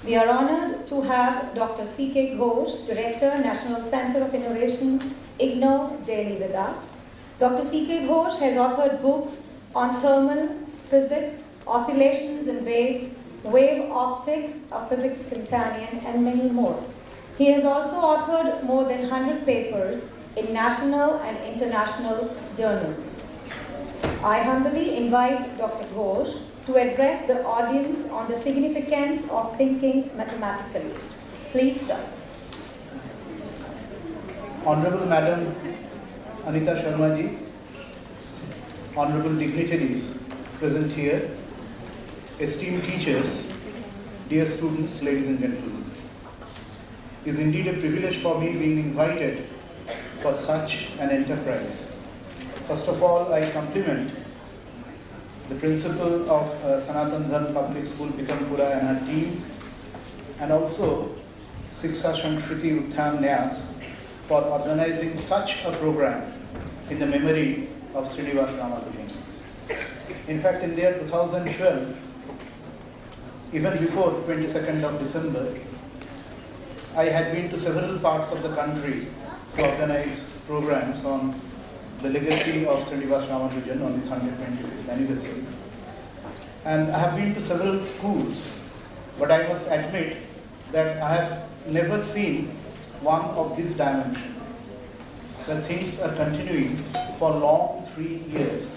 We are honored to have Dr. C.K. Ghosh, Director, National Center of Innovation, IGNOU, Delhi with us. Dr. C.K. Ghosh has authored books on thermal physics, oscillations and waves, wave optics, a physics companion, and many more. He has also authored more than 100 papers in national and international journals. I humbly invite Dr. Ghosh to address the audience on the significance of thinking mathematically. Please, sir. Honorable Madam Anita Sharma ji, honorable dignitaries present here, esteemed teachers, dear students, ladies and gentlemen. It is indeed a privilege for me being invited for such an enterprise. First of all, I compliment the principal of Sanatan Dharm Public School, Pitampura, and her team, and also Shiksha Sanskriti Uttham Nyas for organizing such a program in the memory of Srinivas Ramanujan. In fact, in the year 2012, even before 22nd of December, I had been to several parts of the country to organize programs on the legacy of Srinivas Ramanujan on his 125th anniversary. And I have been to several schools, but I must admit that I have never seen one of this dimension. The things are continuing for long 3 years,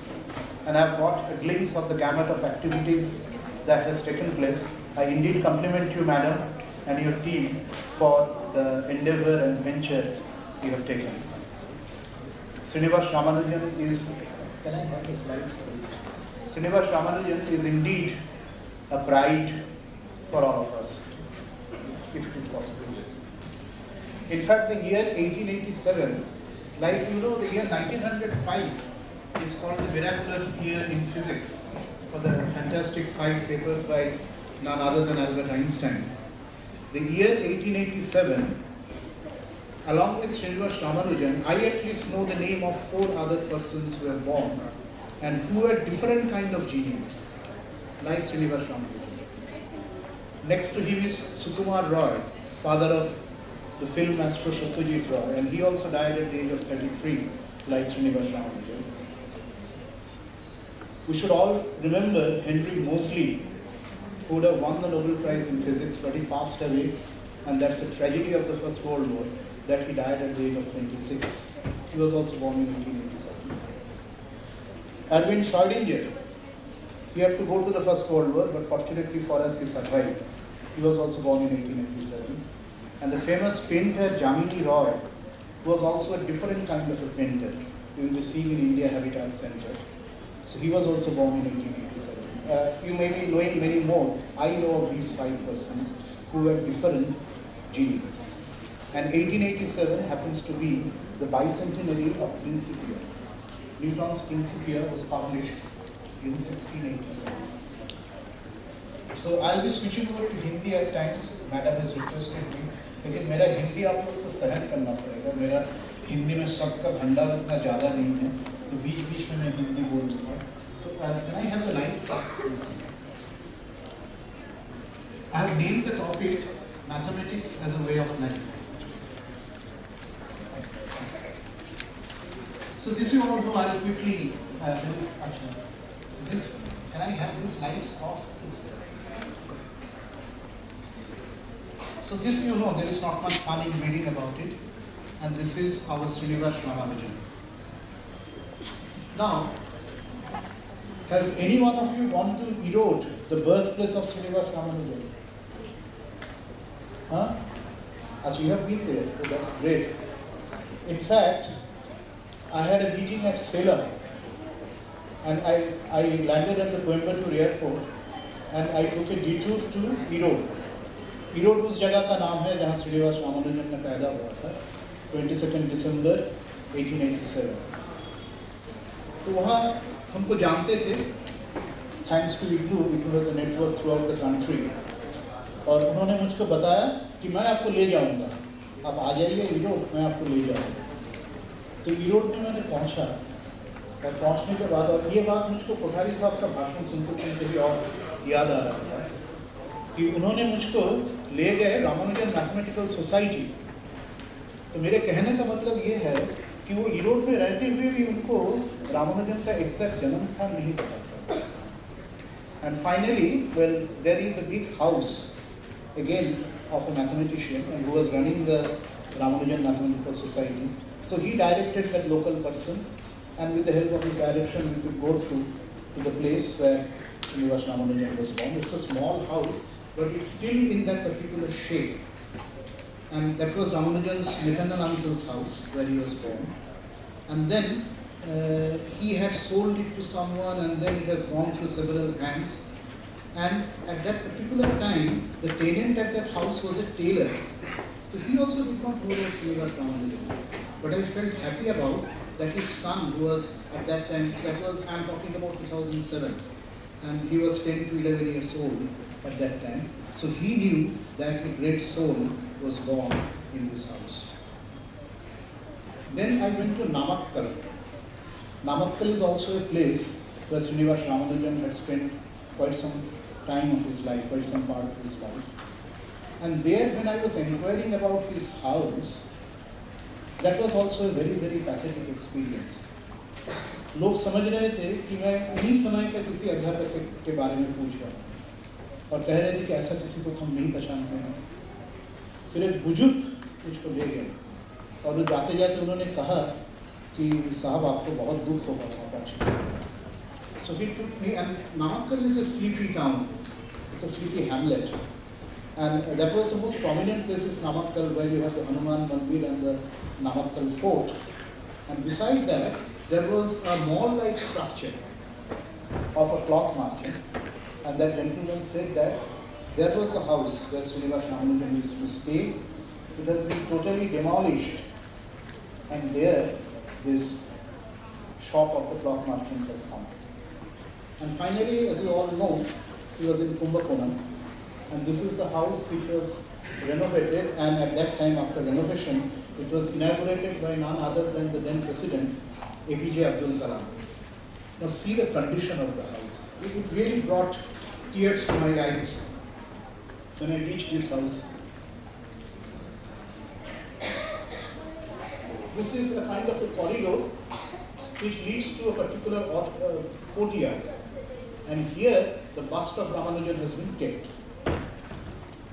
and I have got a glimpse of the gamut of activities that has taken place. I indeed compliment you, madam, and your team for the endeavor and venture you have taken. Srinivas Ramanujan is, can I have the slides please? Srinivas Ramanujan is indeed a pride for all of us, if it is possible. In fact, the year 1887, like you know, the year 1905 is called the miraculous year in physics for the fantastic 5 papers by none other than Albert Einstein. The year 1887, along with Srinivas Ramanujan, I at least know the name of 4 other persons who were born and who were different kind of genius, like Srinivas Ramanujan. Next to him is Sukumar Roy, father of the film master Satyajit Roy, and he also died at the age of 33, like Srinivas Ramanujan. We should all remember Henry Moseley, who would have won the Nobel Prize in Physics, but he passed away, and that's a tragedy of the First World War, that he died at the age of 26. He was also born in 1887. Erwin Schrödinger, he had to go to the First World War, but fortunately for us, he survived. He was also born in 1887. And the famous painter Jamini Roy was also a different kind of a painter. You will be seeing in India Habitat Center. So he was also born in 1887. You may be knowing many more. I know of these 5 persons who were different geniuses. And 1887 happens to be the bicentenary of Principia. Newton's Principia was published in 1687. So I'll be switching over to Hindi at times. Madam has requested me. लेकिन मेरा हिंदी आप लोग को सहन करना पड़ेगा. मेरा हिंदी में शब्द का भंडार इतना ज़्यादा नहीं है, तो बीच-बीच में मैं हिंदी बोल दूँगा. So can I have the lights up, please? I have named the topic mathematics as a way of life. So this you all know. I'll quickly this. Can I have these lights off, please? So this you know, there is not much fun in reading about it, and this is our Srinivas Ramanujan. Now, has any one of you gone to Erode, the birthplace of Srinivas Ramanujan? Huh? As you have been there, so that's great. In fact, I had a meeting at Salem, and I landed at the Coimbatore airport, and I took a detour to Erode. Erode उस जगह का नाम है जहाँ श्रीनिवास रामानुजन ने पैदा हुआ था, 22 दिसंबर 1887. तो वहाँ हमको जानते थे, thanks to IGNOU, it was a network throughout the country. और उन्होंने मुझको बताया कि मैं आपको ले जाऊँगा, आप आ जाइए ईरोड, मैं आपको ले जाऊँगा. तो ईरोड में मैंने पहुँचा, और पहुँचने के बाद, और ये बात मुझको कोठारी साहब का भाषण सुनते सुनते भी और याद आ रहा था. कि उन्होंने मुझको ले गए रामानुजन मैथमेटिकल सोसाइटी। तो मेरे कहने का मतलब ये है कि वो यूरोप में रहते हुए भी उनको रामानुजन का एग्जैक्ट जन्म स्थान नहीं पता था। And finally well there is a big house again of a mathematician and who was running the Ramanujan Mathematical Society. So he directed that local person, and with the help of his direction we could go through to the place where Srinivas Ramanujan was born. It's a small house, but it's still in that particular shape. And that was Ramanujan's maternal uncle's house where he was born. And then he had sold it to someone, and then it has gone through several hands. And at that particular time, the tenant at that house was a tailor. So he also did not know about Srinivas Ramanujan. But I felt happy about that his son, who was at that time, I am talking about 2007, and he was 10 to 11 years old at that time. So he knew that a great soul was born in this house. Then I went to Namakkal. Namakkal is also a place where Srinivas Ramanujan had spent quite some time of his life, quite some part of his life. And there, when I was inquiring about his house, that was also a very, very pathetic experience. लोग समझ रहे थे कि मैं उन्हीं समय का किसी अध्यापक के बारे में पूछ रहा हूँ और कह रहे थे कि ऐसा किसी को हम नहीं पहचानते हैं। फिर एक बुजुर्ग मुझको ले गए और वो जाते जाते उन्होंने कहा कि साहब आपको बहुत दुख होगा पापा। So he took me, and Namakkal is a sleepy town. It's a sleepy hamlet. And that was the most prominent place is Namakkal, where you have the Hanuman Mandir and the Namakkal fort. And beside that, there was a mall-like structure of a cloth market. And that gentleman said that there was a house where Srinivas Ramanujan used to stay. It has been totally demolished. And there, this shop of the cloth merchant has come. And finally, as you all know, he was in Kumbakonam. And this is the house which was renovated, and at that time, after renovation, it was inaugurated by none other than the then President, APJ Abdul Kalam. Now see the condition of the house. It really brought tears to my eyes when I reached this house. This is a kind of a corridor which leads to a particular courtyard. And here, the bust of Ramanujan has been kept.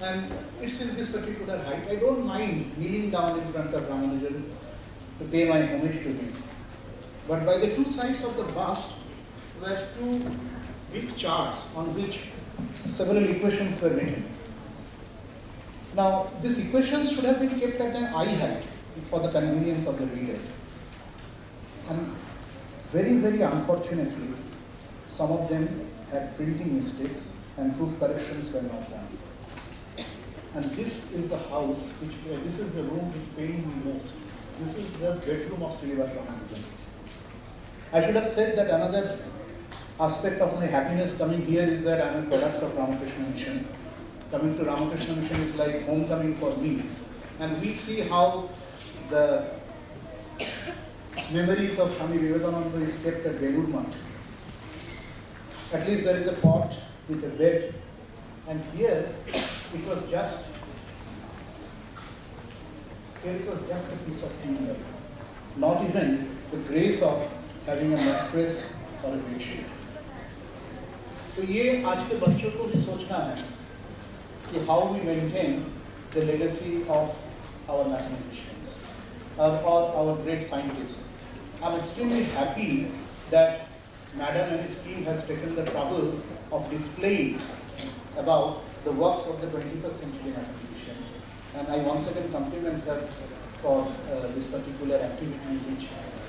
And it's in this particular height. I don't mind kneeling down in front of Ramanujan to pay my homage to him. But by the two sides of the bust were two big charts on which several equations were written. Now, these equations should have been kept at an eye height for the convenience of the reader. And very, very unfortunately, some of them had printing mistakes and proof corrections were not done. And this is the house, this is the room which pained me most. This is the bedroom of Srinivas Ramanujan. I should have said that another aspect of my happiness coming here is that I am a product of Ramakrishna Mission. Coming to Ramakrishna Mission is like homecoming for me. And we see how the memories of Swami Vivekananda is kept at Belur Math. At least there is a pot with a bed, and here it was just a piece of timber. Not even the grace of having a mattress or a bedsheet. तो ये आज के बच्चों को भी सोचना है कि how we maintain the legacy of our mathematicians or our great scientists. I'm extremely happy that Madam and his team has taken the trouble of displaying about the works of the 21st century mathematician. And I once again compliment her for this particular activity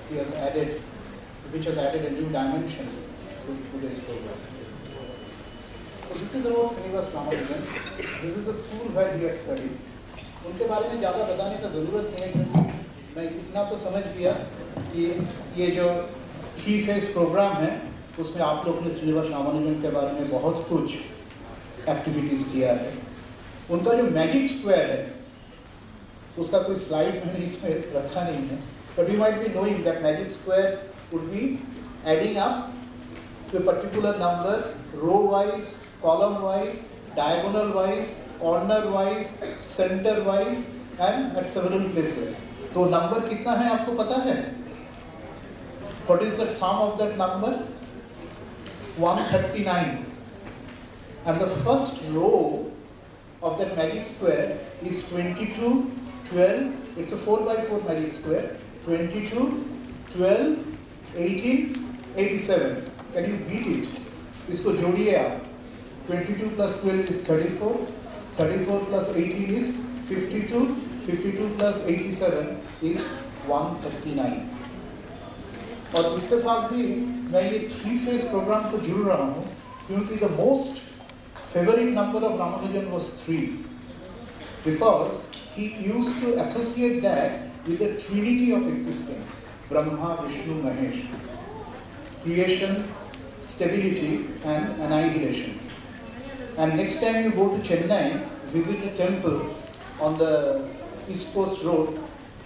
which has added a new dimension to today's program. So this is about Srinivas Ramanujan. This is the school where he had studied. उनके बारे में ज़्यादा बताने का ज़रूरत नहीं है क्योंकि मैं इतना तो समझ गया कि ये जो 3 फेज प्रोग्राम है उसमें आप लोगों ने श्रीनिवास रामानुजन के बारे में बहुत कुछ एक्टिविटीज़ किया है। उनका जो मैजिक स्क्वायर है उसका कोई स्लाइड मैंने इसमें रखा नहीं है, but you might be knowing that magic square would be adding up to a particular number row wise, column wise diagonal wise, corner wise, center wise and at several places. तो number कितना है आपको पता है? What is the sum of that number? 139. And the first row of that magic square is 22, 12, it's a 4 by 4 magic square, 22, 12, 18, 87. Can you beat it? इसको जोड़िए आप. 22 plus 12 is 34, 34 plus 18 is 52, 52 plus 87 is 139. और इसके साथ भी मैं ये 3-phase programme को जुड़ रहा हूँ क्योंकि the most favorite number of Ramanujan was 3 because he used to associate that with the trinity of existence, Brahma, Vishnu, Mahesh, creation, stability and annihilation. And next time you go to Chennai, visit a temple on the East Coast Road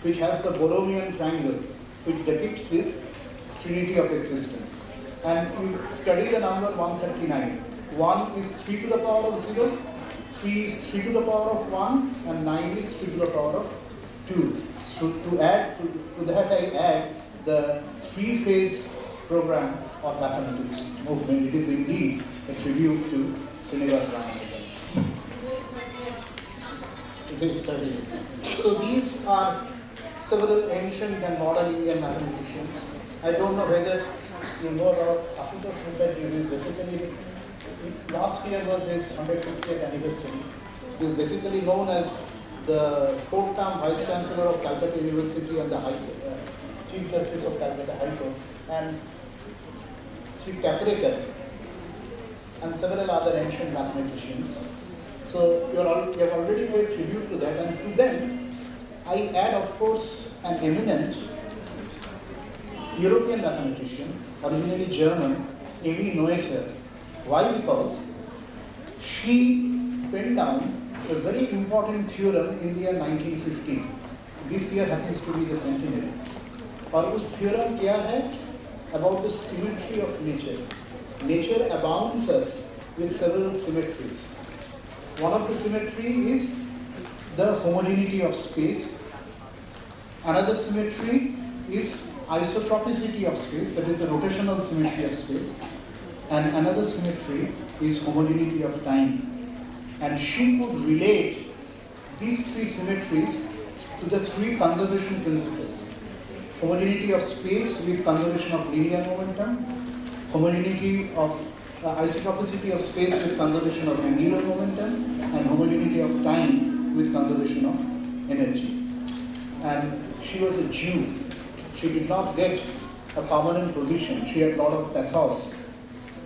which has the Borromean triangle which depicts this trinity of existence. And you study the number 139. 1 is 3 to the power of 0, 3 is 3 to the power of 1, and 9 is 3 to the power of 2. So to add to that I add the 3-phase program of mathematics movement. It is indeed a tribute to Srinivas Ramanujan. It is studied. So these are several ancient and modern Indian mathematicians. I don't know whether you know about Ashutosh Mukherjee. Basically, last year was his 150th anniversary. He is basically known as the 4th-term Vice Chancellor of Calcutta University and the Chief Justice of Calcutta High Court, and Sri Kaparekar, and several other ancient mathematicians. So you have already paid tribute to that, and to them I add, of course, an eminent European mathematician, originally German, Emmy Noether. Why? Because she penned down a very important theorem in the year 1915. This year happens to be the centenary. और उस theorem क्या है? About the symmetry of nature. Nature abounds us with several symmetries. One of the symmetry is the homogeneity of space. Another symmetry is isotropicity of space, that is the rotational symmetry of space. And another symmetry is homogeneity of time. And she could relate these 3 symmetries to the 3 conservation principles. Homogeneity of space with conservation of linear momentum, homogeneity of isotropicity of space with conservation of angular momentum, and homogeneity of time with conservation of energy. And she was a Jew. She did not get a permanent position. She had a lot of pathos.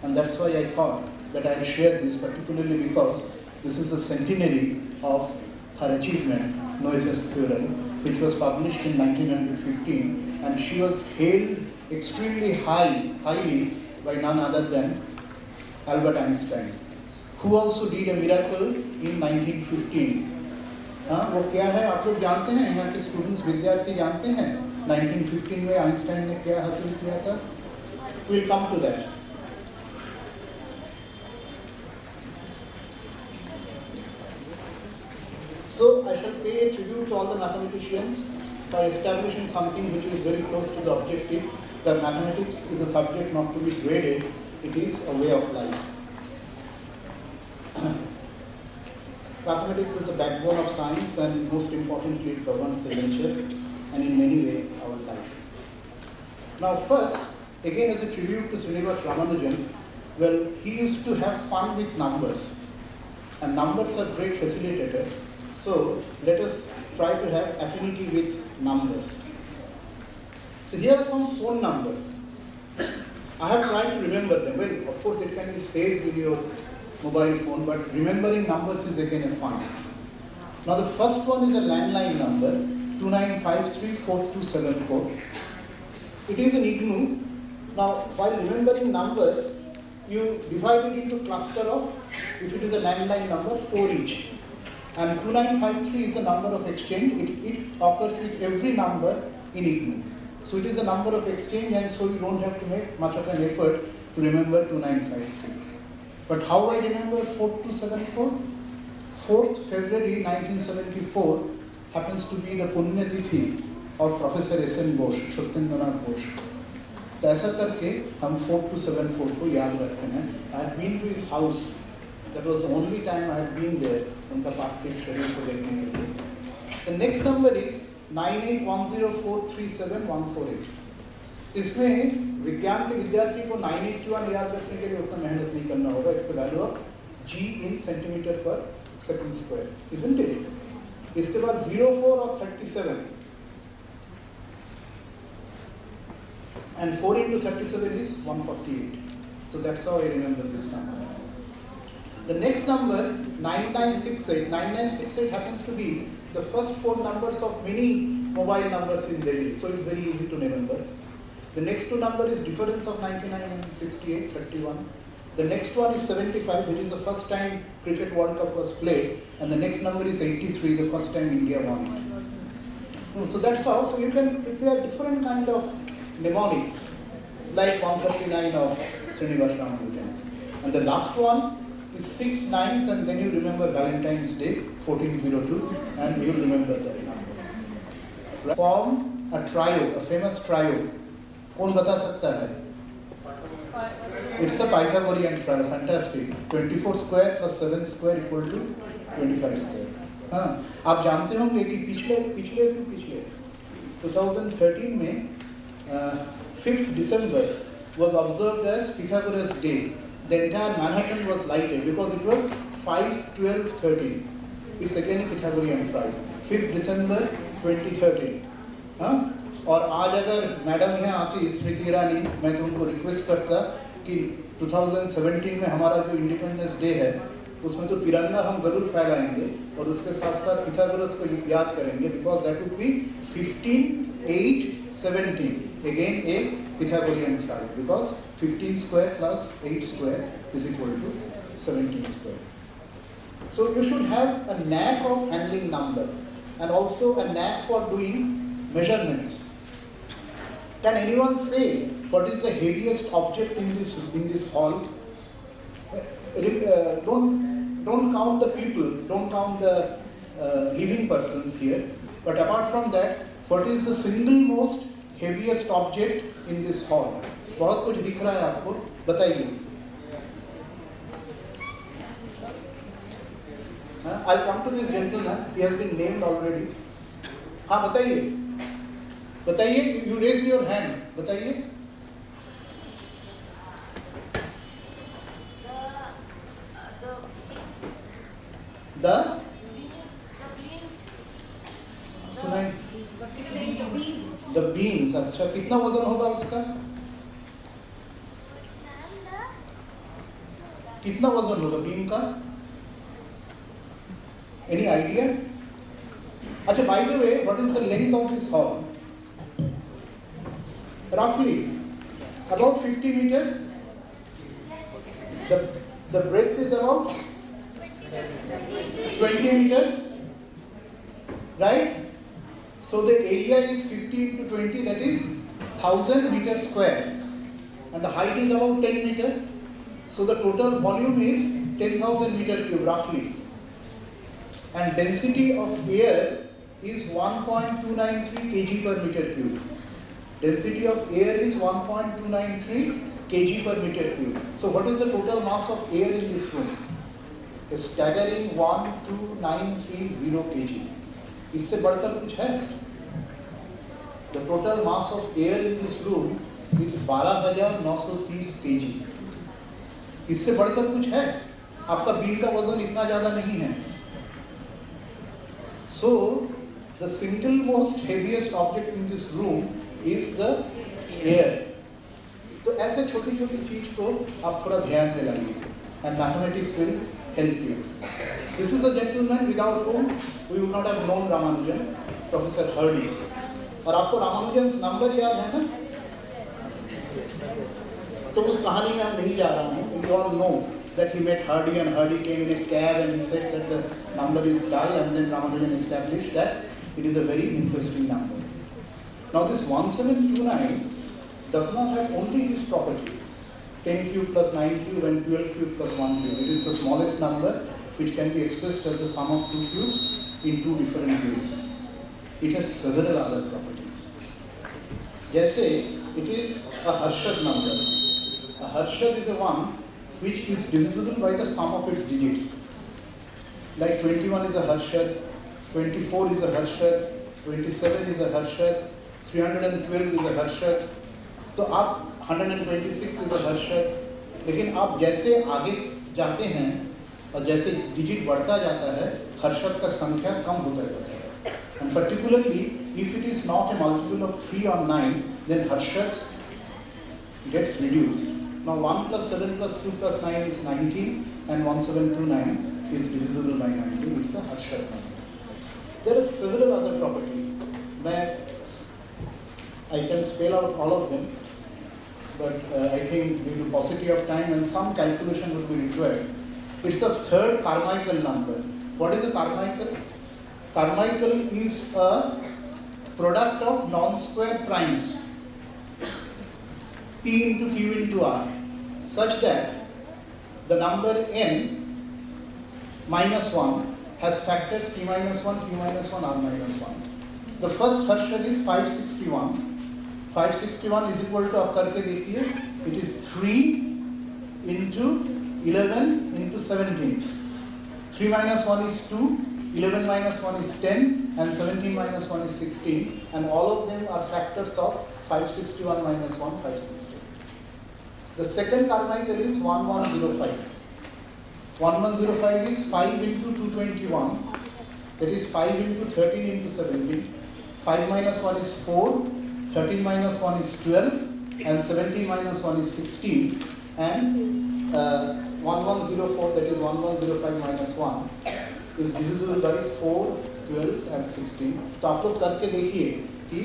And that's why I thought that I'll share this, particularly because this is the centenary of her achievement, Noether's theorem, which was published in 1915, and she was hailed extremely highly by none other than Albert Einstein, who also did a miracle in 1915. वो क्या है आप लोग जानते हैं, यहाँ के students विद्यार्थी जानते हैं 1915 में आइंस्टाइन ने क्या हासिल किया था? We'll come to that. So I shall pay a tribute to all the mathematicians by establishing something which is very close to the objective, that mathematics is a subject not to be graded, it is a way of life. Mathematics is the backbone of science, and most importantly it governs the nature and in many ways our life. Now first, again as a tribute to Srinivas Ramanujan, well, he used to have fun with numbers, and numbers are great facilitators. So let us try to have affinity with numbers. So here are some phone numbers. I have tried to remember them. Well, of course it can be saved in your mobile phone, but remembering numbers is again a fun. Now the first one is a landline number, 29534274. It is an IGNU. Now while remembering numbers, you divide it into cluster of, if it is a landline number, 4 each. And 2953 is a number of exchange. It occurs with every number in IGNU. So it is a number of exchange, and so you don't have to make much of an effort to remember 2953. But how I remember 4274? 4th February 1974 happens to be the Punyatithi of Professor S.N. Ghosh, Satyendranath Ghosh. तो ऐसा करके हम 4274 को याद रखते हैं. I had been to his house. That was the only time I had been there. उनका पार्थिव शरीर को देखने के लिए. The next number is 9810437148. इसमें विज्ञान के विद्यार्थी को 981 याद रखने के लिए उतना मेहनत नहीं करना होगा. It's the value of G in centimeter per second square, isn't it? इसके बाद 04 और 37. And 4 into 37 is 148. So that's how I remember this number. The next number, 9968. 9968 happens to be the first 4 numbers of many mobile numbers in Delhi. So it's very easy to remember. The next 2 numbers is difference of 99 and 68, 31. The next one is 75, which is the first time Cricket World Cup was played. And the next number is 83, the first time India won it. So that's how. So you can prepare different kind of mnemonics, like 139 of Srinivas Ramanujan. And the last one is 6 9s, and then you remember Valentine's Day, 1402, and you remember that number. Form a trio, a famous trio. कौन बता सकता है? It's a Pythagorean trio, fantastic. 24 square plus 7 square equal to 25 square. हाँ, आप जानते होंगे कि पिछले 2013 में 5th December was observed as Pythagoras Day. The entire Manhattan was lighted because it was 5, 12, 13. It's again a Pythagorean trio. 5th December 2013. हाँ? और आज अगर मैडम यहाँ आती स्मृति ईरानी, मैं तुमको रिक्वेस्ट करता कि 2017 में हमारा जो इंडिपेंडेंस डे है उसमें तो तिरंगा हम जरूर फैलाएंगे और उसके साथ साथ पिथागोरस को याद करेंगे, because that would be 15, 8, 17. Again a Pythagorean trio, because 15 square plus 8 square is equal to 17 square. So you should have a knack of handling number and also a knack for doing measurements. Can anyone say what is the heaviest object in this hall? Don't count the people, don't count the living persons here. But apart from that, what is the single most heaviest object in this hall? बहुत कुछ दिख रहा है आपको, बताइए. I'll come to this gentleman. He has been named already. हाँ बताइए. बताइए. You raised your hand. बताइए. The सुनाइए. The beans. अच्छा, कितना वजन होगा उसका? कितना वजन होगा बीन का? Any idea? अच्छा, by the way, what is the length of this hall? Roughly about 50 meter. The breadth is about 20 meter, right? So the area is 50 into 20, that is 1000 meter square, and the height is about 10 meter. So the total volume is 10,000 meter cube roughly, and density of air is 1.293 kg per meter cube. Density of air is 1.293 kg per meter cube. So what is the total mass of air in this room? A staggering 12930 kg. इससे बढ़कर कुछ है? The total mass of air in this room is 12,930 kg. इससे बढ़कर कुछ है? आपका been का वजन इतना ज्यादा नहीं है. So the single most heaviest object in this room is the air. तो ऐसे छोटी छोटी चीज को आप थोड़ा ध्यान में लाइए, and mathematics will help you. This is a gentleman without whom we would not have known Ramanujan, Professor Hardy. और आपको रामानुजन नंबर याद है ना? तो उस कहानी में हम नहीं जा रहा हूँ. You all know that he met Hardy, and Hardy came in a cab and he said that the number is dull, and then Ramanujan established that it is a very interesting number. Now this 1729 does not have only this property. 10 cube plus 9 cube and 12 cube plus 1 cube. It is the smallest number which can be expressed as the sum of two cubes in two different ways. It has several other properties. Jaise, it is a Harshad number. A Harshad is a one which is divisible by the sum of its digits. Like 21 is a Harshad, 24 is a Harshad, 27 is a Harshad, 312 is a Harshad. तो आप 126 is a Harshad. लेकिन आप जैसे आगे जाते हैं और जैसे डिजिट बढ़ता जाता है, हर्षद का संख्या कम होता जाता है. And particularly, if it is not a multiple of 3 or 9, then harshads gets reduced. Now 1 plus 7 plus 2 plus 9 is 19, and 1729 is divisible by 19. It's a harshad number. There are several other properties. I can spell out all of them, but I think due to paucity of time and some calculation would be required. It's the third Carmichael number. What is a Carmichael? Carmichael is a product of non-square primes, P into Q into R, such that the number n minus 1 has factors P minus 1, Q minus 1, R minus 1. The first Harshad is 561. 561 is equal to, आप करके देखिए, it is 3 into 11 into 17. 3 minus 1 is 2, 11 minus 1 is 10, and 17 minus 1 is 16, and all of them are factors of 561 minus 1, 560. The second Carmichael is 1105. 1105 is 5 into 221, that is 5 into 13 into 17. 5 minus 1 is 4, 13 minus 1 is 12, and 17 minus 1 is 16, and 1104, that is 1105 minus 1, is divisible by 4, 12, and 16. तो आप लोग करके देखिए कि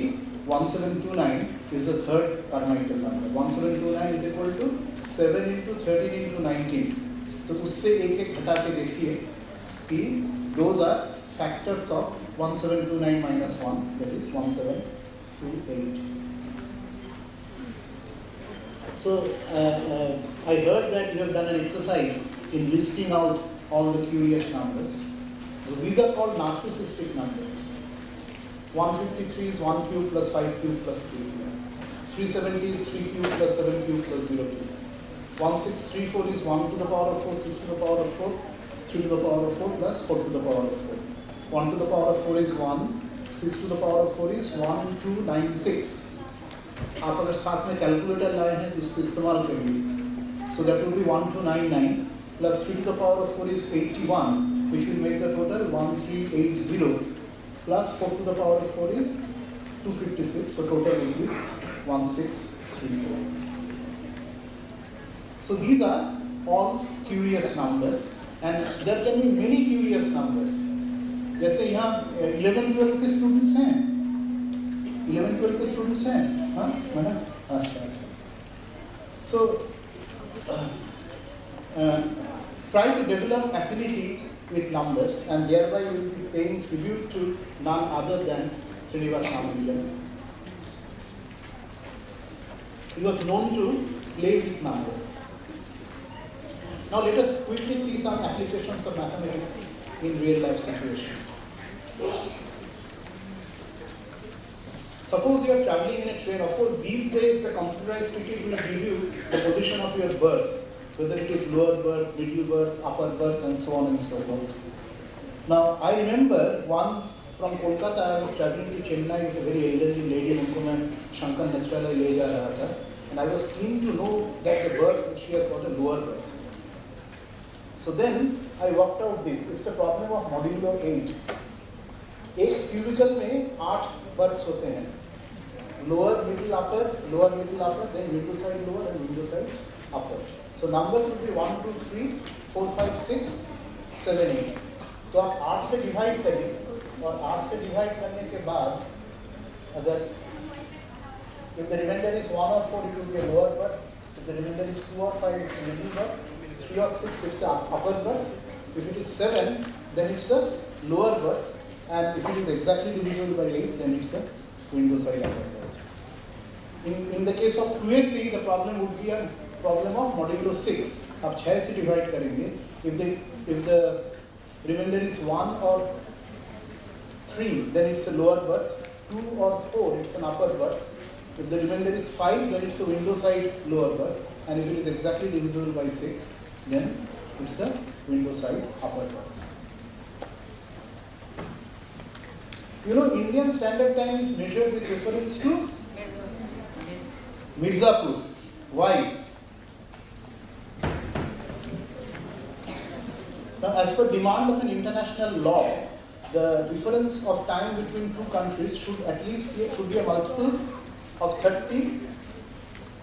1729 is the third Carmichael number. 1729 is equal to 7 into 13 into 19. तो उससे एक एक हटा के देखिए कि those are factors of 1729 minus 1, that is 1728. So I heard that you have done an exercise in listing out all the QES numbers. So these are called narcissistic numbers. 153 is 1 cube plus 5 cube plus 3 cube. 370 is 3 cube plus 7 cube plus 0 cube. 1634 is 1 to the power of 4, 6 to the power of 4, 3 to the power of 4 plus 4 to the power of 4. 1 to the power of 4 is 1, 6 to the power of 4 is 1296. आप अगर साथ में calculator लाए हैं जिसको इस्तेमाल करिए. So that will be 1299 plus 3 to the power of 4 is 81, which will make the total 1380, plus 4 to the power of 4 is 256, so total will be 1634. So these are all QES numbers, and there can be many QES numbers. जैसे यहाँ 11-12 के students हैं, 11-12 के students हैं, हाँ madam, अच्छा. So try to develop affinity with numbers, and thereby you will be paying tribute to none other than Srinivas Ramanujam. He was known to play with numbers. Now let us quickly see some applications of mathematics in real life situation. Suppose you are traveling in a train. Of course, these days the computerized ticket will give you the position of your berth, whether it is lower berth, middle berth, upper berth, and so on and so forth. Now, I remember once from Kolkata, I was traveling to Chennai with a very elderly lady, unko Shankar Netralaya le ja raha tha, and I was keen to know that the berth, she has got a lower berth. So then I worked out this. It's a problem of modulo 8. एक cubicle में 8 births होते हैं. Lower, middle, upper, then window side lower and window side upper. So numbers would be 1, 2, 3, 4, 5, 6, 7, 8. तो आप 8 से divide करें और 8 से डिवाइड करने के बाद अगर if the remainder is 1 or 4, it will be a lower berth. If the remainder is 2 or 5, it's a middle berth. 3 or 6, it's a upper berth. If it is 7, then it's a lower berth. And if it is exactly divisible by 8, then it's the window side upper berth. In the case of 2AC, the problem would be a problem of modulo 6. आप 6 से divide करेंगे. If the remainder is 1 or 3, then it's a lower berth. 2 or 4, it's an upper berth. If the remainder is 5, then it's a window side lower berth. And if it is exactly divisible by 6, then it's a window side upper berth. You know, Indian Standard Time is measured with reference to Mirzapur. Why? Now, as per demand of an international law, the difference of time between two countries should at least be a multiple of 30,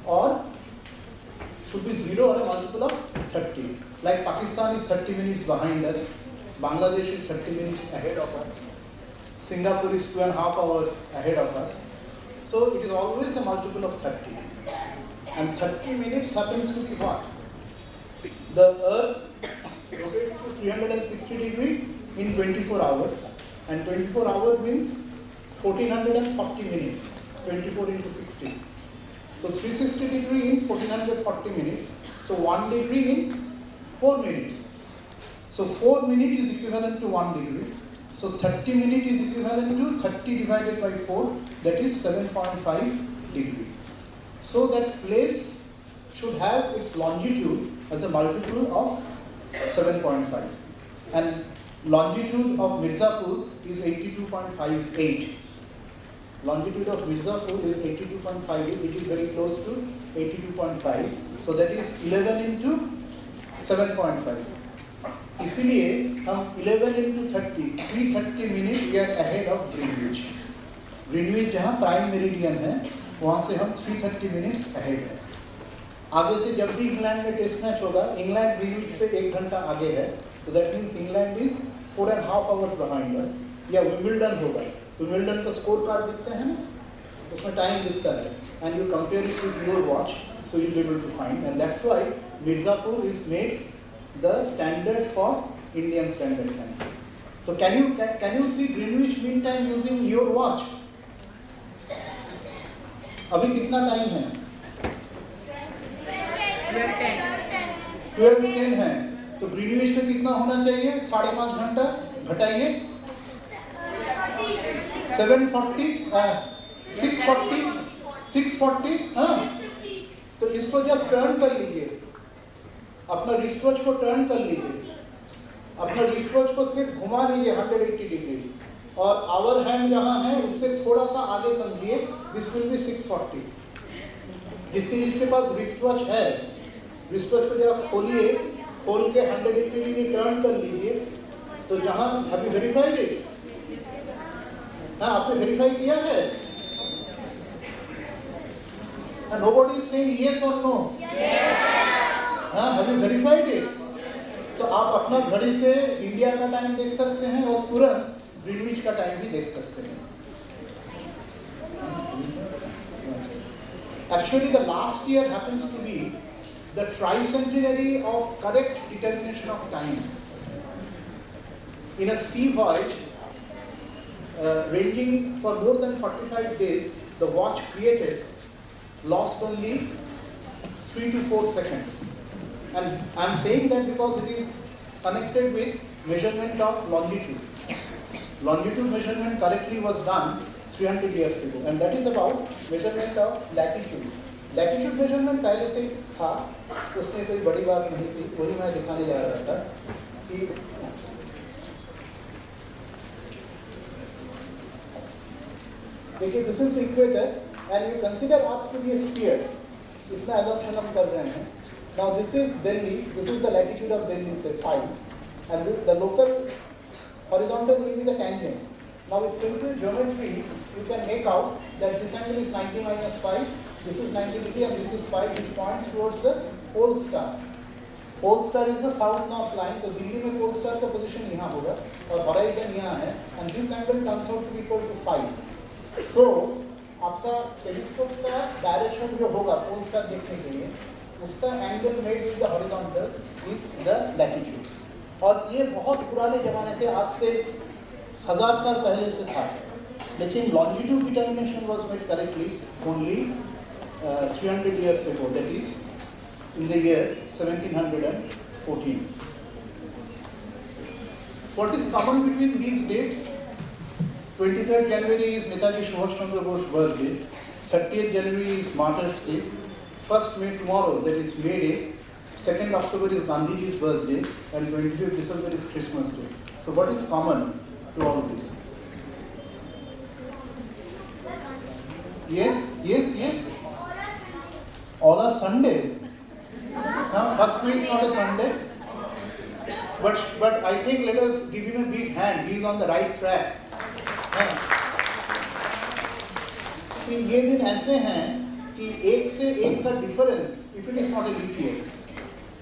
or should be 0 or a multiple of 30. Like Pakistan is 30 minutes behind us, Bangladesh is 30 minutes ahead of us, Singapore is 2.5 hours ahead of us. So it is always a multiple of 30. And 30 minutes happens to be what? The Earth rotates through 360 degrees in 24 hours. And 24 hours means 1440 minutes. 24 into 60. So 360 degree in 1440 minutes. So 1 degree in 4 minutes. So 4 minutes is equivalent to 1 degree. So 30 minutes is equivalent to 30 divided by 4, that is 7.5 degree. So that place should have its longitude as a multiple of 7.5. And longitude of Mirzapur is 82.58. Longitude of Mirzapur is 82.58, which is very close to 82.5. So that is 11 into 7.5. इसलिए हम 11 into 30, 330 minutes we are ahead of Greenwich. Greenwich जहाँ prime meridian है, वहाँ से हम 330 minutes ahead है. आगे से जब भी इंग्लैंड में टेस्ट मैच होगा, इंग्लैंड ग्रीनविच से 1 घंटा आगे है, तो that means England is 4.5 hours behind us. या विंबलडन होगा, विंबलडन का स्कोर कार्ड दिखते हैं ना, उसमें टाइम दिखता है, and you compare it with your watch, so you be able to find, and that's why Mirzapur is made the standard for Indian Standard Time. So can you see Greenwich Mean Time using your watch? अभी कितना time है? 12:10 है. तो Greenwich में कितना होना चाहिए? 5.5 घंटा घटाइए 740 640 हाँ. तो इसको जस्ट टर्न कर लीजिए, अपना रिस्ट वॉच को टर्न कर लीजिए, अपना रिस्ट वॉच को सिर्फ घुमा लीजिए 180 डिग्री, और आवर हैंड जहां है उससे थोड़ा सा आगे समझिए, दिस विल बी 640. जिसके पास रिस्ट वॉच है, रिस्ट वॉच को जरा खोलिए, खोल के 180 डिग्री टर्न कर लीजिए, तो जहां हैव यू वेरीफाइड इट? हाँ, आपने वेरीफाई किया है? नोबडी इज सेइंग यस और नो. हाँ, हैव यू वेरीफाइड इट? तो आप अपना घड़ी से इंडिया का टाइम देख सकते हैं और तुरंत ग्रीनविच का टाइम भी देख सकते हैं. Actually, the last year happens to be the tricentenary of correct determination of time. In a sea voyage ranging for more than 45 days, the watch created lost only 3 to 4 seconds. And I am saying that because it is connected with measurement of longitude. Longitude measurement correctly was done 300 years ago, and that is about measurement of latitude. Latitude measurement पहले से था, उसमें कोई बड़ी बात नहीं थी, वही मैं दिखाने जा रहा था कि देखिए this is equator and you consider earth to be a sphere. इतना assumption हम कर रहे हैं. Now this is Delhi, this is the latitude of Delhi, say 5, and the local horizontal will be the tangent. Now with simple geometry, you can make out that this angle is 90 minus 5, this is 90 degree, and this is 5, which points towards the pole star. Pole star is the south north line, तो दिल्ली में pole star का position यहाँ होगा और horizon यहाँ है, and this angle comes out to be equal to 5. So आपका telescope का डायरेक्शन जो होगा pole star देखने के लिए, उसका angle made with the horizontal is the latitude. और ये बहुत पुराने ज़माने से, आज से 1000 साल पहले से था, लेकिन longitude determination was made correctly only 300 years ago, that is in the year 1714. What is common between these dates? 23rd January is Netaji Subhash Chandra Bose's birthday. 30th January is Martyrs' Day. 1st May tomorrow, that is May Day. 2nd October is Gandhiji's birthday. And 25th December is Christmas Day. So what is common to all this? Yes. All are Sundays. Now, 1st May is not a Sunday. But I think let us give him a big hand. He is on the right track. ये दिन ऐसे हैं कि एक से एक का difference, if it is not a leap year,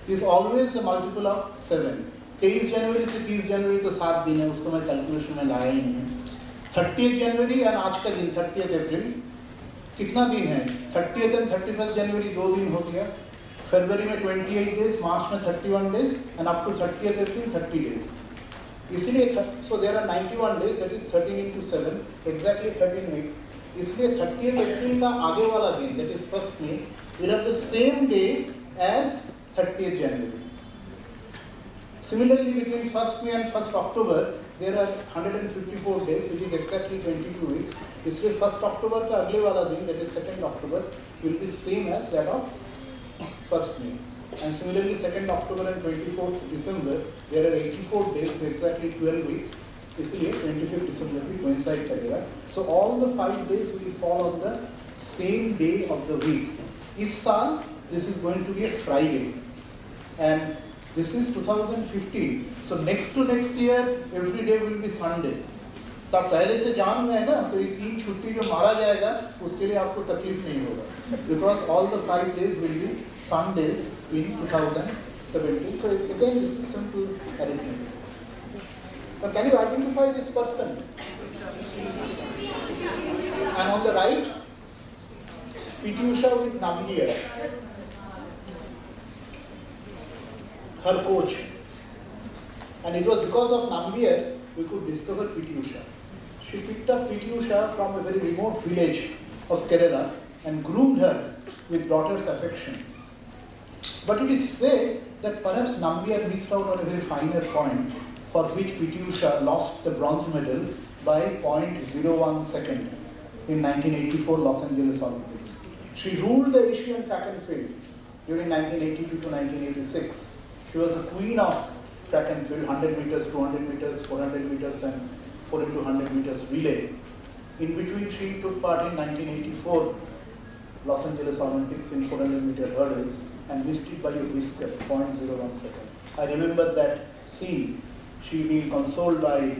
is always a multiple of 7. 23 जनवरी से 30 जनवरी तो 7 दिन है, उसको मैं कैलकुलेशन में लाया ही नहीं. 30 जनवरी और आज का दिन 30 अप्रैल कितना दिन है? 30 और 31 जनवरी 2 दिन हो गया. फरवरी में 28 डेज, मार्च में 31 days and up to 30 April 30 days. इसलिए so there are 91 days, that is 13 into 7, exactly 13 weeks. इसलिए 30 अप्रैल का आगे वाला दिन, that is 1st May, will have the same day as 30th January. Similarly, between 1st May and 1st October, there are 154 days, which is exactly 22 weeks. इसलिए 1st October का अगले वाला दिन, that is 2nd October, will be same as that of 1st May. And similarly, 2nd October and 24th December, there are 84 days, so exactly 12 weeks. इसलिए 25th December भी coincide करेगा. So all the 5 days will fall on the same day of the week. इस साल this is going to be a Friday, and this is 2015. So next to next year, every day will be Sunday. तो आप पहले से जान गए ना, तो ये 3 छुट्टी जो मारा जाएगा, उसके लिए आपको तकलीफ नहीं होगा. Because all the 5 days will be Sundays in 2017. So again, this is simple arithmetic. Now, can you identify this person? And on the right, PT Usha with Nambiar, her coach. And it was because of Nambiar we could discover PT Usha. She picked up PT Usha from a very remote village of Kerala and groomed her with daughter's affection. But it is said that perhaps Nambiar missed out on a very finer point, for which PT Usha lost the bronze medal by 0.01 second in 1984 Los Angeles Olympics. She ruled the Asian track and field during 1982 to 1986. She was the queen of track and field, 100 meters, 200 meters, 400 meters and 4 into 100 meters relay. In between, she took part in 1984 Los Angeles Olympics in 400 meter hurdles and missed it by a whisker, 0.01 second. I remember that scene, she being consoled by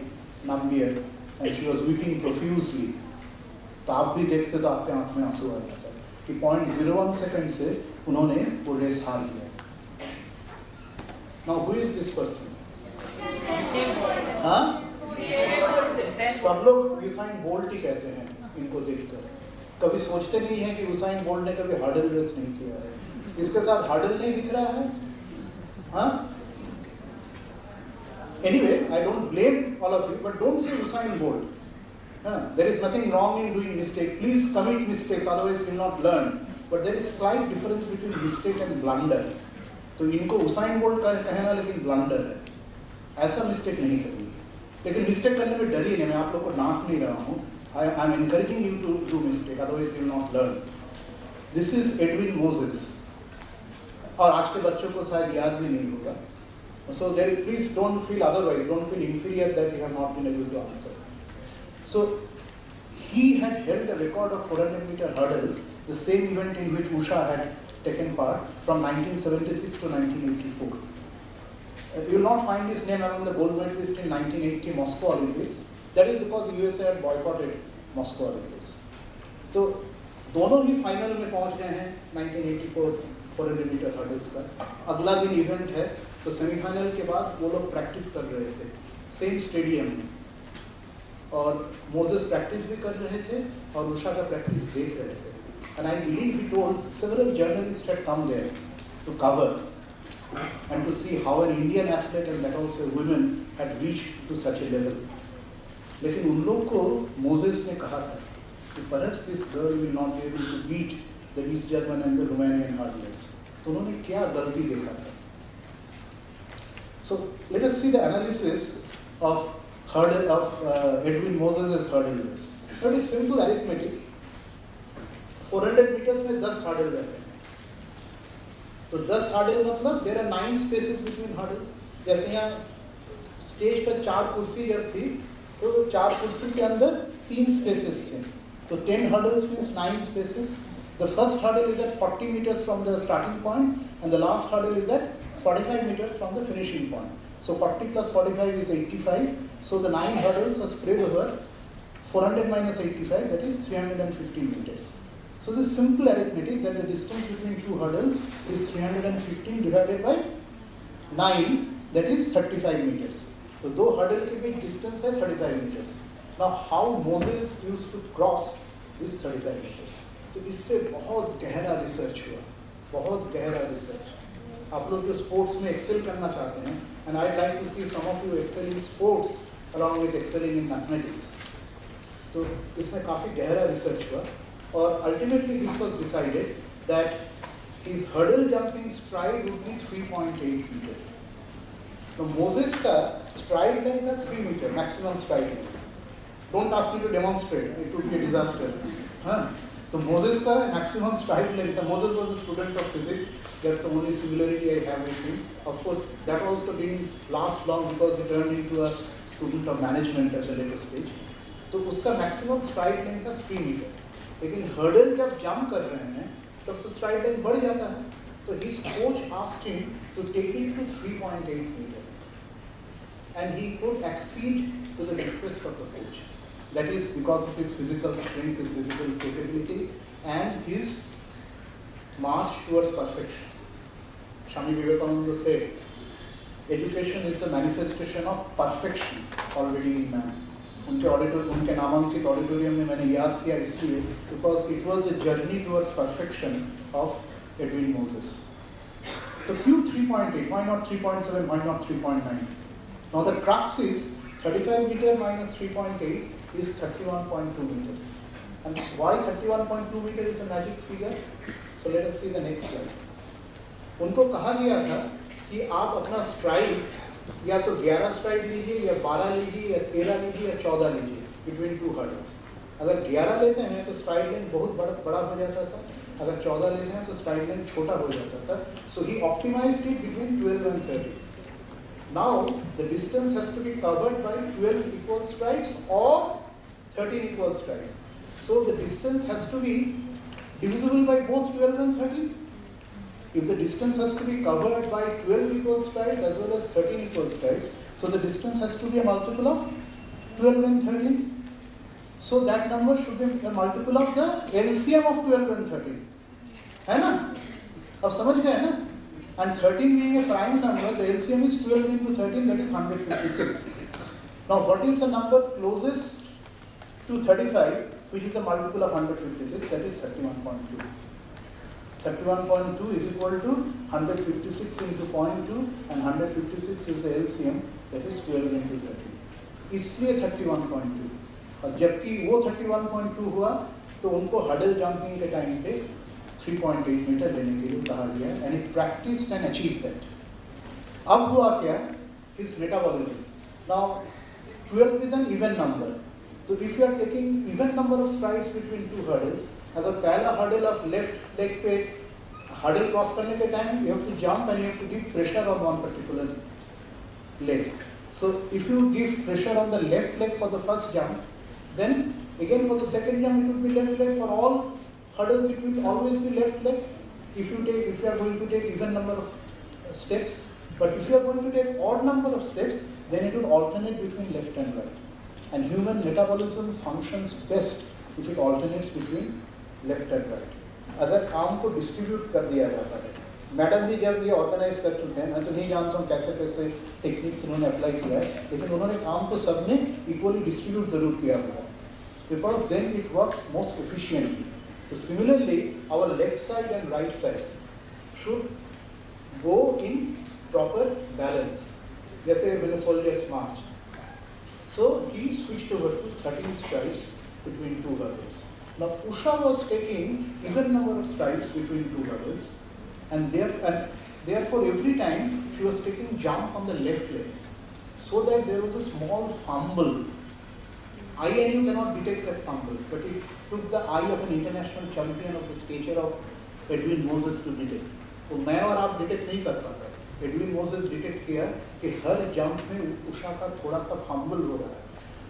Nambiar and she was weeping profusely. तो आप भी देखते तो आपके आंख में आंसू आ जाता है कि 0.01 सेकंड से उन्होंने वो रेस हार लिया. Now who is this person? हाँ? सब लोग यूसाइन बोल्ट ही कहते हैं इनको देखकर. कभी सोचते नहीं हैं कि यूसाइन बोल्ट ने कभी हर्डल रेस नहीं किया है. इसके साथ हर्डल नहीं दिख रहा है. हाँ? Anyway, I don't blame all of you, but don't say Usain Bolt. There is nothing wrong in doing mistake. Please commit mistakes, otherwise you will not learn. But there is slight difference between mistake and blunder. तो इनको Usain Bolt का कहना लेकिन blunder है. ऐसा mistake नहीं करेंगे. लेकिन mistake करने में डरिए नहीं. मैं आप लोग को नाक नहीं रहा हूँ. I am encouraging you to do mistake, otherwise you will not learn. This is Edwin Moses. और आज के बच्चों को शायद याद भी नहीं होगा. So there, please don't feel otherwise, don't feel inferior that you have not been able to answer. So he had held the record of 400 meter hurdles, the same event in which Usha had taken part from 1976 to 1984. You will not find his name among the gold medalists in 1980 Moscow Olympics. That is because the USA had boycotted Moscow Olympics. तो दोनों ही final में पहुंच गए हैं 1984 400 metre hurdles का. अगला दिन event है, तो सेमीफाइनल के बाद वो लोग प्रैक्टिस कर रहे थे सेम स्टेडियम में, और मोजेस प्रैक्टिस भी कर रहे थे और उषा का प्रैक्टिस देख रहे थे. And I believe he told several journalist had come there to cover and to see how an Indian athlete and that also a woman had reached to such a level. लेकिन उन लोग को Moses ने कहा था कि perhaps this girl will not be able to beat the East German and the Romanian hurdlers. उन्होंने क्या गलती देखा था. So let us see the analysis of Edwin Moses' hurdle race. That is simple arithmetic. 400 meters में 10 hurdle रहते हैं. तो 10 hurdle मतलब there are 9 spaces between hurdles. जैसे यहाँ स्टेज पर 4 कुर्सी जब थी तो 4 कुर्सी के अंदर 3 spaces थे. तो 10 hurdles means 9 spaces. The first hurdle is at 40 meters from the starting point and the last hurdle is at 45 meters from the finishing point. So 40 plus 45 is 85. So the 9 hurdles are spread over 400 minus 85, that is 315 meters. So this simple arithmetic that the distance between two hurdles is 315 divided by 9, that is 35 meters. So दो hurdle के बीच distance है 35 meters. Now how Moses used to cross this 35 meters? तो इस पे बहुत गहरा research हुआ, बहुत गहरा रिसर्च. आप लोग जो स्पोर्ट्स में एक्सेल करना चाहते हैं, and I'd like to see some of you excel in sports along with excelling in mathematics. तो इसमें काफ़ी गहरा रिसर्च हुआ और ultimately this was decided that his hurdle jumping stride would be 3.8 meter. तो मोसेस का stride length था 3 meter, maximum stride length. Don't ask me to demonstrate, it would be a disaster. हाँ, तो मोसेस का maximum stride length था. Moses was a student of physics. That's the only similarity I have with him. Of course, that also didn't last long because he turned into a student of management at the later stage. तो उसका maximum stride length था 3 meter. लेकिन hurdle जब jump कर रहे हैं तब उसका stride length बढ़ जाता है. तो his coach asked him to take it to 3.8 meter. And he could accede to the request of the coach. That is because of his physical strength, his physical capability, and his march towards perfection. Swami Vivekananda said, education is a manifestation of perfection already in man. उनके नामांकित auditorium में मैंने याद किया इसलिए because it was a journey towards perfection of Edwin Moses. So क्यों 3.8? Why not 3.7? Why not 3.9? Now the crux is 35 meter minus 3.8 is 31.2 meter. And why 31.2 meter is a magic figure? So let us see the next slide. उनको कहा गया था कि आप अपना STRIDE या तो 11 स्ट्राइड लीजिए या 12 लीजिए या 13 लीजिए या 14 लीजिए बिटवीन टू हर्डल्स. अगर 11 लेते हैं तो स्ट्राइड लेंथ बहुत बड़ा हो जाता था. अगर 14 लेते हैं तो स्ट्राइड लेंथ छोटा हो जाता था. So he optimized it between 12 and 30. Now the distance has to be covered by 12 equal strides or 13 equal strides. So the distance has to be divisible by both 12 and 13. If the distance has to be covered by 12 equal strides as well as 13 equal strides, so the distance has to be a multiple of 12 and 13. So that number should be a multiple of the LCM of 12 and 13. है ना? अब समझ गए ना? And 13 being a prime number, the LCM is 12 into 13, that is 156. Now what is the number closest to 35, which is a multiple of 156, that is 31.2. 31.2 is equal to 156 into 0.2 and 156 is the LCM, that is 12 into 13. इसलिए 31.2. और जबकि वो 31.2 हुआ तो उनको huddle jumping के time पे 3.8 metre लेने के लिए कहा गया and it practiced and achieved that. अब हुआ क्या? His metabolism. Now 12 is an even number. So if you are taking even number of strides between two hurdles, अगर पहला hurdle of left leg पे hurdle cross करने के time you have to jump and you have to give pressure on one particular leg. So if you give pressure on the left leg for the first jump, then again for the second jump it will be left leg. For all hurdles it will always be left leg. If you are going to take even number of steps, but if you are going to take odd number of steps, then it will alternate between left and right. And human metabolism functions best if it alternates between left and right. अगर काम को distribute कर दिया जाता है, madam भी जब ये ऑर्गेनाइज कर चुके हैं, मैं तो नहीं जानता हूँ कैसे कैसे टेक्निक्स उन्होंने अप्लाई किया है, लेकिन उन्होंने काम को सब ने इक्वली डिस्ट्रीब्यूट जरूर किया हुआ है, because then it works most efficiently. तो similarly our left side and right side should go in proper balance, जैसे मैंने soldiers march. So he switched over to 13 strides between two hurdles. Now Usha was taking even number of strides between two hurdles, And therefore every time she was taking jump on the left leg, so that there was a small fumble. I and you cannot detect that fumble, but it took the eye of an international champion of the stature of Edwin Moses to detect. तो मैं और आप detect नहीं कर पाते. Edwin Moses detect किया कि हर jump में उषा का थोड़ा सा फंबल हो रहा है.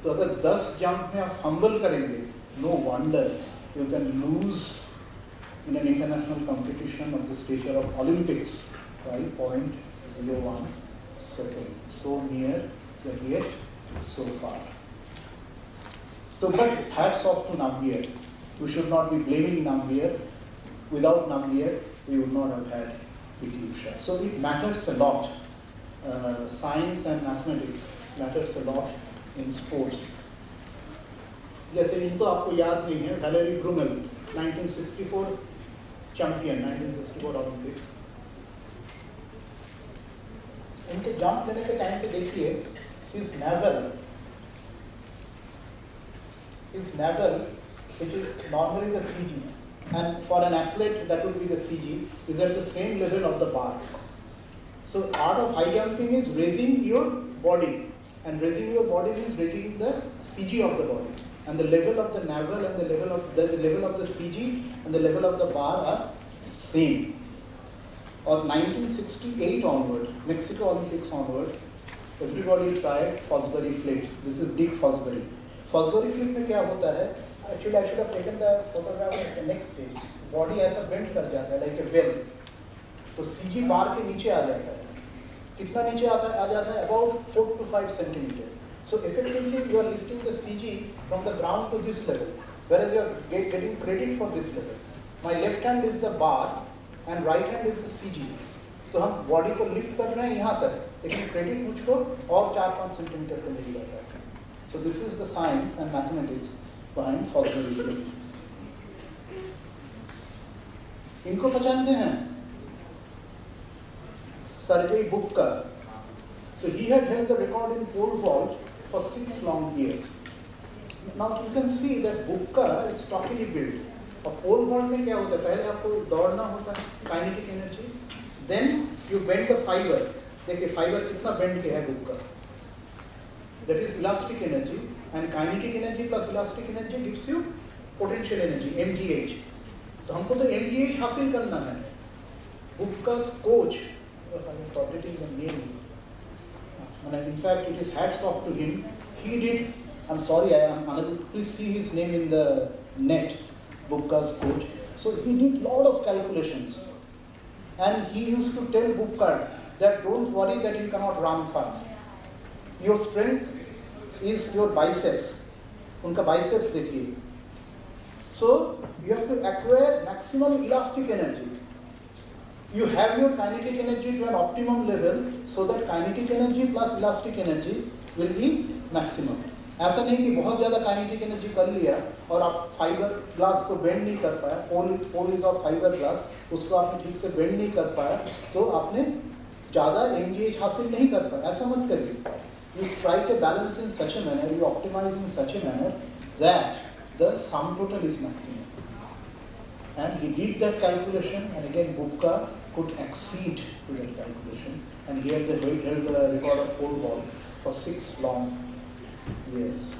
तो अगर 10 जंप में आप फंबल करेंगे, no wonder you can lose in an international competition of the stature of Olympics by 0.01 second. So near, yet so far. So, but hats off to Nambiar. We should not be blaming Nambiar. Without Nambiar, we would not have had PT Usha. So it matters a lot. Science and mathematics matters a lot in sports. जैसे इनको आपको याद नहीं है, Valerie ब्रूमेल 1964 champion, 1964 Olympics. इनके jump लेने के time पे देखिए, his navel, which is normally the CG, and for an athlete that would be the CG, is at the same level of the bar. So art of high jumping is raising your body, and raising your body means raising the CG of the body. And the level of the navel and the level of the CG and the level of the bar are same. Or 1968 onward, Mexico Olympics onward, everybody tried Fosbury flip. This is Dick Fosbury. Fosbury flip में क्या होता है? Actually, I should have taken the photograph at the next stage. Body ऐसा bend कर जाता है, like a bell. तो CG बार के नीचे आ जाता है. कितना नीचे आ जाता है? About 4 to 5 centimeters. So effectively, you are lifting the CG from the ground to this level, whereas you are getting credit for this level. My left hand is the bar and right hand is the CG. तो हम body को lift कर रहे हैं यहाँ तक, लेकिन credit मुझको और 4-5 सेंटीमीटर पे मिल जाता है. So this is the science and mathematics behind Fosbury flip. इनको पहचानते हैं? Sergei Bubka. So he had held the record in pole vault for 6 long years. Now you can see that Bubka is stockily built. और pole vault में क्या होता है? पहले आपको दौड़ना होता है, kinetic energy, then you bend the fibre. देखिए फाइबर कितना बेंड किया है Bubka. That is elastic energy, and kinetic energy plus elastic energy gives you potential energy, MgH. तो हमको तो MgH हासिल करना है. Bubka's coach, I'm forgetting the name, and in fact it is hats off to him. He did, I'm sorry I am unable to please see his name in the net, Bubka's coach. So he did lot of calculations, and he used to tell Bubka that don't worry that you cannot run fast. Your strength is your biceps. उनका biceps देखिए. So you have to acquire maximum elastic energy. You have your kinetic energy to an optimum level, so that kinetic energy plus elastic energy will be maximum. ऐसा नहीं कि बहुत ज़्यादा kinetic energy कर लिया और आप फाइबर ग्लास को बेंड नहीं कर पाया, pole is of fibre glass, उसको आपने ठीक से बेंड नहीं कर पाया, तो आपने ज़्यादा MgH हासिल नहीं कर पाया. ऐसा मत करिए. You strike a balance in such a manner, you optimize in such a manner that the sum total is maximum. And he did that calculation, and again Bubka could accede to that calculation, and he held the record of pole vault for 6 long years.